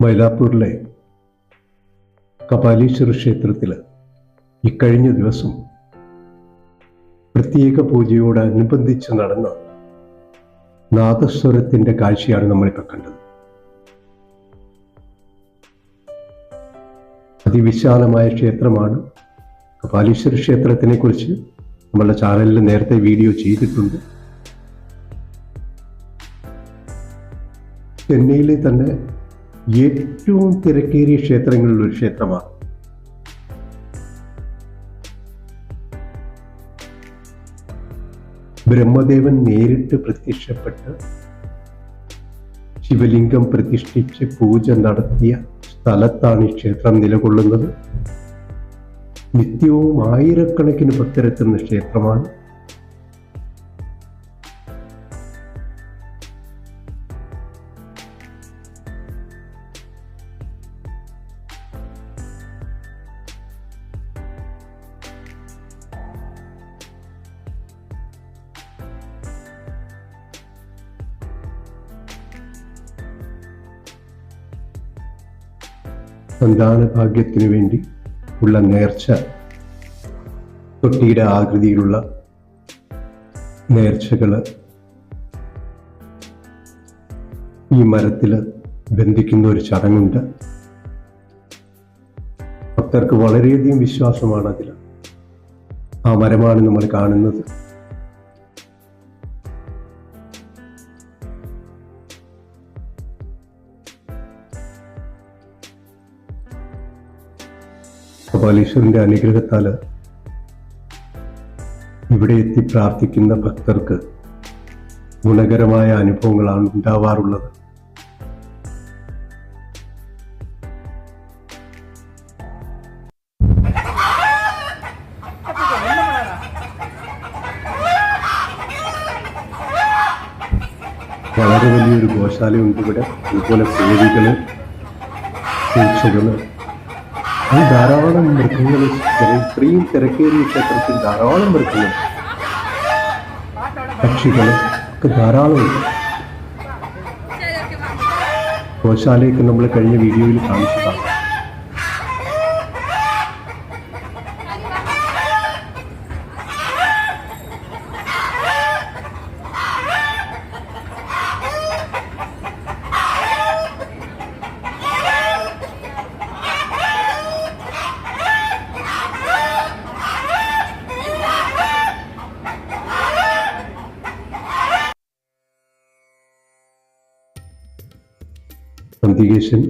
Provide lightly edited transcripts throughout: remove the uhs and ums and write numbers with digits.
മൈലാപ്പൂരിലെ കപാലീശ്വര ക്ഷേത്രത്തിൽ ഇക്കഴിഞ്ഞ ദിവസം പ്രത്യേക പൂജയോടനുബന്ധിച്ച് നടന്ന നാദസ്വരത്തിൻ്റെ കാഴ്ചയാണ് നമ്മളിപ്പോൾ കണ്ടത്. അതിവിശാലമായ ക്ഷേത്രമാണ്. കപാലീശ്വര ക്ഷേത്രത്തിനെ കുറിച്ച് നമ്മളുടെ ചാനലിൽ നേരത്തെ വീഡിയോ ചെയ്തിട്ടുണ്ട്. ചെന്നൈയിലെ തന്നെ ഏറ്റവും തിരക്കേറിയ ക്ഷേത്രങ്ങളിലൊരു ക്ഷേത്രമാണ്. ബ്രഹ്മദേവൻ നേരിട്ട് പ്രത്യക്ഷപ്പെട്ട് ശിവലിംഗം പ്രതിഷ്ഠിച്ച് പൂജ നടത്തിയ സ്ഥലത്താണ് ഈ ക്ഷേത്രം നിലകൊള്ളുന്നത്. നിത്യവും ആയിരക്കണക്കിന് ഭക്തരെത്തുന്ന ക്ഷേത്രമാണ്. സന്താന ഭാഗ്യത്തിനു വേണ്ടി ഉള്ള നേർച്ച, തൊട്ടിയുടെ ആകൃതിയിലുള്ള നേർച്ചകള് ഈ മരത്തിൽ ബന്ധിക്കുന്ന ഒരു ചടങ്ങുണ്ട്. ഭക്തർക്ക് വളരെയധികം വിശ്വാസമാണ് അതിൽ. ആ മരമാണ് നമ്മൾ കാണുന്നത്. കപാലീശ്വരന്റെ അനുഗ്രഹത്താൽ ഇവിടെ എത്തി പ്രാർത്ഥിക്കുന്ന ഭക്തർക്ക് ഗുണകരമായ അനുഭവങ്ങളാണ് ഉണ്ടാവാറുള്ളത്. വളരെ വലിയൊരു ഗോശാലയുണ്ട് ഇവിടെ. അതുപോലെ കോഴികള്, പൂച്ചകള്, ധാരാളം മൃഗങ്ങൾ. ഇത്രയും തിരക്കേറിയ ക്ഷേത്രത്തിൽ ധാരാളം മൃഗങ്ങൾ, പക്ഷികൾ ഒക്കെ ധാരാളമുണ്ട്. ഗോശാലയൊക്കെ നമ്മൾ കഴിഞ്ഞ വീഡിയോയിൽ കാണിച്ചതാണ്. നന്ദികേശൻ,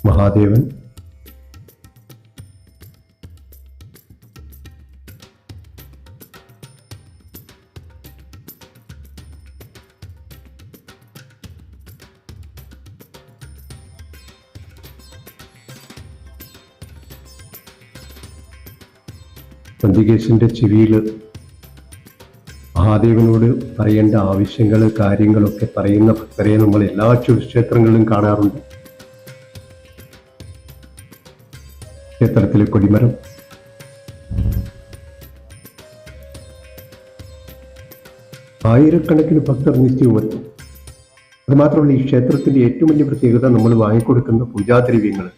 മഹാദേവൻ, നന്ദികേശന്റെ ചെവിയിൽ മഹാദേവനോട് പറയേണ്ട ആവശ്യങ്ങൾ, കാര്യങ്ങളൊക്കെ പറയുന്ന ഭക്തരെ നമ്മൾ എല്ലാ ക്ഷേത്രങ്ങളിലും കാണാറുണ്ട്. ക്ഷേത്രത്തിലെ കൊടിമരം, ആയിരക്കണക്കിന് ഭക്തർ നിത്യവും എത്തും. അതുമാത്രമല്ല, ഈ ക്ഷേത്രത്തിന്റെ ഏറ്റവും വലിയ പ്രത്യേകത നമ്മൾ വാങ്ങിക്കൊടുക്കുന്ന പൂജാദ്രവ്യങ്ങൾ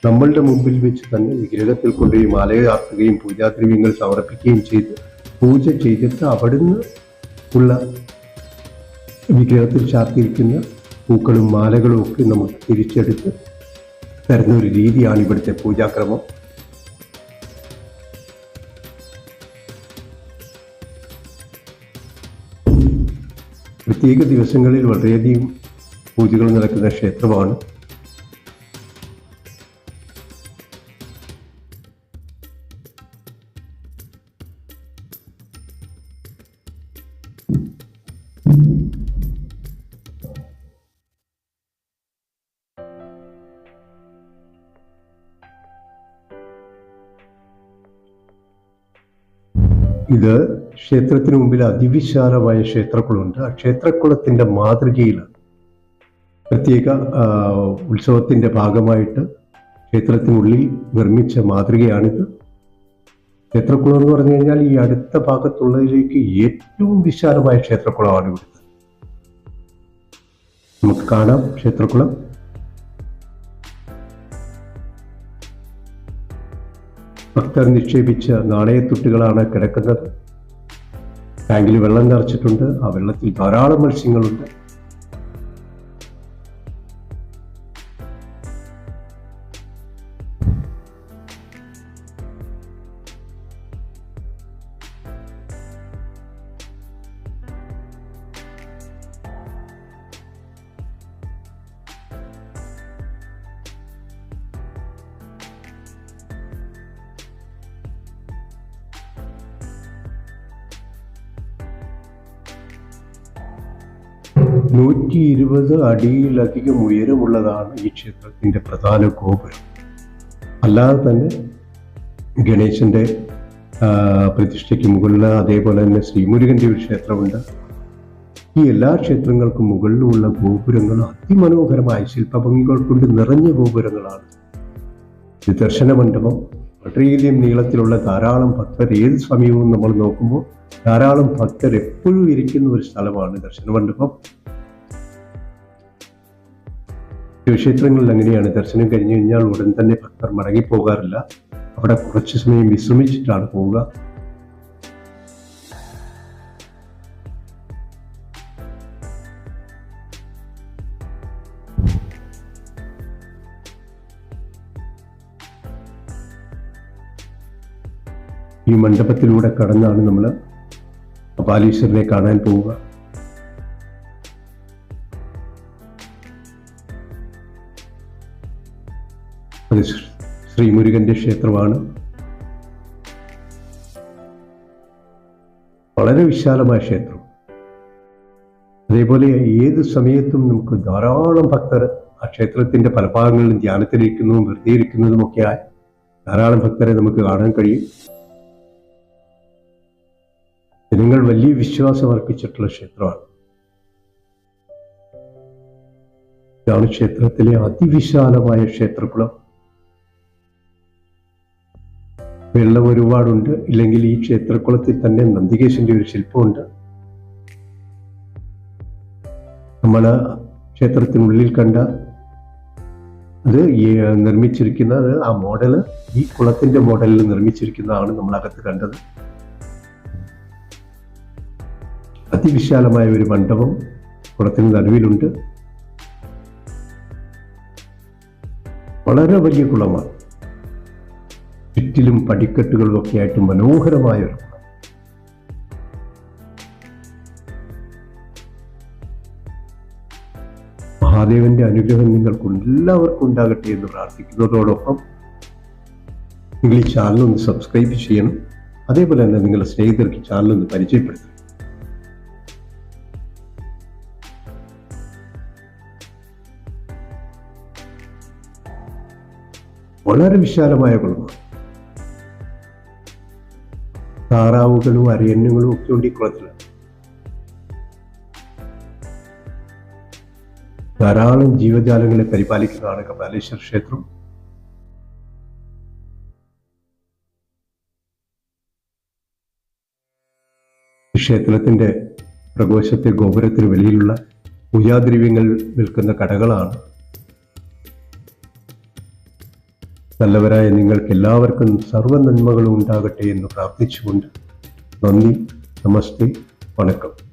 നമ്മളുടെ മുമ്പിൽ വെച്ച് തന്നെ വിഗ്രഹത്തിൽ കൊണ്ടുപോയി മാലയാർത്തുകയും പൂജാദ്രവ്യങ്ങൾ സമർപ്പിക്കുകയും ചെയ്ത് പൂജ ചെയ്തിട്ട് അവിടുന്ന് ഉള്ള വിഗ്രഹത്തിൽ ചാർത്തിയിരിക്കുന്ന പൂക്കളും മാലകളും ഒക്കെ നമുക്ക് തിരിച്ചെടുത്ത് തരുന്ന ഒരു രീതിയാണ് ഇവിടുത്തെ പൂജാക്രമം. പ്രത്യേക ദിവസങ്ങളിൽ വളരെയധികം പൂജകൾ നടക്കുന്ന ക്ഷേത്രമാണ്. ഇത് ക്ഷേത്രത്തിന് മുമ്പിൽ അതിവിശാലമായ ക്ഷേത്രക്കുളമുണ്ട്. ആ ക്ഷേത്രക്കുളത്തിന്റെ മാതൃകയിൽ പ്രത്യേക ഉത്സവത്തിന്റെ ഭാഗമായിട്ട് ക്ഷേത്രത്തിനുള്ളിൽ നിർമ്മിച്ച മാതൃകയാണിത്. ക്ഷേത്രക്കുളം എന്ന് പറഞ്ഞു കഴിഞ്ഞാൽ ഈ അടുത്ത ഭാഗത്തുള്ളതിലേക്ക് ഏറ്റവും വിശാലമായ ക്ഷേത്രക്കുളമാണ് ഇവിടുത്തെ. നമുക്ക് കാണാം ക്ഷേത്രക്കുളം. ഭക്തർ നിക്ഷേപിച്ച നാണയത്തുട്ടുകളാണ് കിടക്കുന്നത്. ടാങ്കിൽ വെള്ളം നിറച്ചിട്ടുണ്ട്. ആ വെള്ളത്തിൽ ധാരാളം മത്സ്യങ്ങളുണ്ട്. നൂറ്റി 120 അടിയിലധികം ഉയരമുള്ളതാണ് ഈ ക്ഷേത്രത്തിന്റെ പ്രധാന ഗോപുരം. അല്ലാതെ തന്നെ ഗണേശന്റെ പ്രതിഷ്ഠയ്ക്ക് മുകളിൽ, അതേപോലെ തന്നെ ശ്രീമുരുകന്റെ ഒരു ക്ഷേത്രമുണ്ട്. ഈ എല്ലാ ക്ഷേത്രങ്ങൾക്കും മുകളിലുള്ള ഗോപുരങ്ങൾ അതിമനോഹരമായ ശില്പഭംഗികൾ കൊണ്ട് നിറഞ്ഞ ഗോപുരങ്ങളാണ്. ഇത് ദർശന മണ്ഡപം. വളരെയധികം നീളത്തിലുള്ള ധാരാളം ഭക്തർ, ഏത് സമയവും നമ്മൾ നോക്കുമ്പോൾ ധാരാളം ഭക്തർ എപ്പോഴും ഇരിക്കുന്ന ഒരു സ്ഥലമാണ് ദർശന മണ്ഡപം. ശിവക്ഷേത്രങ്ങളിൽ അങ്ങനെയാണ്. ദർശനം കഴിഞ്ഞു കഴിഞ്ഞാൽ ഉടൻ തന്നെ ഭക്തർ മടങ്ങിപ്പോകാറില്ല. അവിടെ കുറച്ചു സമയം വിശ്രമിച്ചിട്ടാണ് പോവുക. ഈ മണ്ഡപത്തിലൂടെ കടന്നാണ് നമ്മൾ കപാലീശ്വരനെ കാണാൻ പോവുക. അത് ശ്രീമുരുകന്റെ ക്ഷേത്രമാണ്. വളരെ വിശാലമായ ക്ഷേത്രം. അതേപോലെ ഏത് സമയത്തും നമുക്ക് ധാരാളം ഭക്തർ ആ ക്ഷേത്രത്തിന്റെ പല ഭാഗങ്ങളിലും ധ്യാനത്തിലിരിക്കുന്നതും വെറുതെ ഇരിക്കുന്നതും ഒക്കെയായി ധാരാളം ഭക്തരെ നമുക്ക് കാണാൻ കഴിയും. ജനങ്ങൾ വലിയ വിശ്വാസം അർപ്പിച്ചിട്ടുള്ള ക്ഷേത്രമാണ്. ഇതാണ് ക്ഷേത്രത്തിലെ അതിവിശാലമായ ക്ഷേത്രകുളം. വെള്ളം ഒരുപാടുണ്ട്. ഇല്ലെങ്കിൽ ഈ ക്ഷേത്രകുളത്തിൽ തന്നെ നന്ദികേശന്റെ ഒരു ശില്പമുണ്ട്. നമ്മൾ ക്ഷേത്രത്തിനുള്ളിൽ കണ്ട അത് നിർമ്മിച്ചിരിക്കുന്നത്, ആ മോഡല് ഈ കുളത്തിന്റെ മോഡലിൽ നിർമ്മിച്ചിരിക്കുന്നതാണ് നമ്മൾ അകത്ത് കണ്ടത്. അതിവിശാലമായ ഒരു മണ്ഡപം കുളത്തിന് നടുവിലുണ്ട്. വളരെ വലിയ കുളമാണ്. ചുറ്റിലും പടിക്കെട്ടുകളും ഒക്കെ ആയിട്ട് മനോഹരമായ ഒരു കുളം. മഹാദേവന്റെ അനുഗ്രഹം നിങ്ങൾക്ക് എല്ലാവർക്കും ഉണ്ടാകട്ടെ എന്ന് പ്രാർത്ഥിക്കുന്നതോടൊപ്പം നിങ്ങൾ ഈ ചാനൽ ഒന്ന് സബ്സ്ക്രൈബ് ചെയ്യണം. അതേപോലെ തന്നെ നിങ്ങളുടെ സ്നേഹിതർക്ക് ചാനൽ ഒന്ന് പരിചയപ്പെടുത്തണം. വളരെ വിശാലമായ കുളമാണ്. താറാവുകളും അരയന്യങ്ങളും ഒക്കെ ഉണ്ട് ഈ കുളത്തിൽ. ധാരാളം ജീവജാലങ്ങളെ പരിപാലിക്കുന്നതാണ് കപാലീശ്വര ക്ഷേത്രം. ഈ ക്ഷേത്രത്തിന്റെ പ്രകോശത്തെ ഗോപുരത്തിന് വെളിയിലുള്ള പൂജാദ്രവ്യങ്ങൾ വിൽക്കുന്ന കടകളാണ്. നല്ലവരായ നിങ്ങൾക്ക് എല്ലാവർക്കും സർവ്വ നന്മകളും ഉണ്ടാകട്ടെ എന്ന് പ്രാർത്ഥിച്ചുകൊണ്ട് നന്ദി, നമസ്തേ, വണക്കം.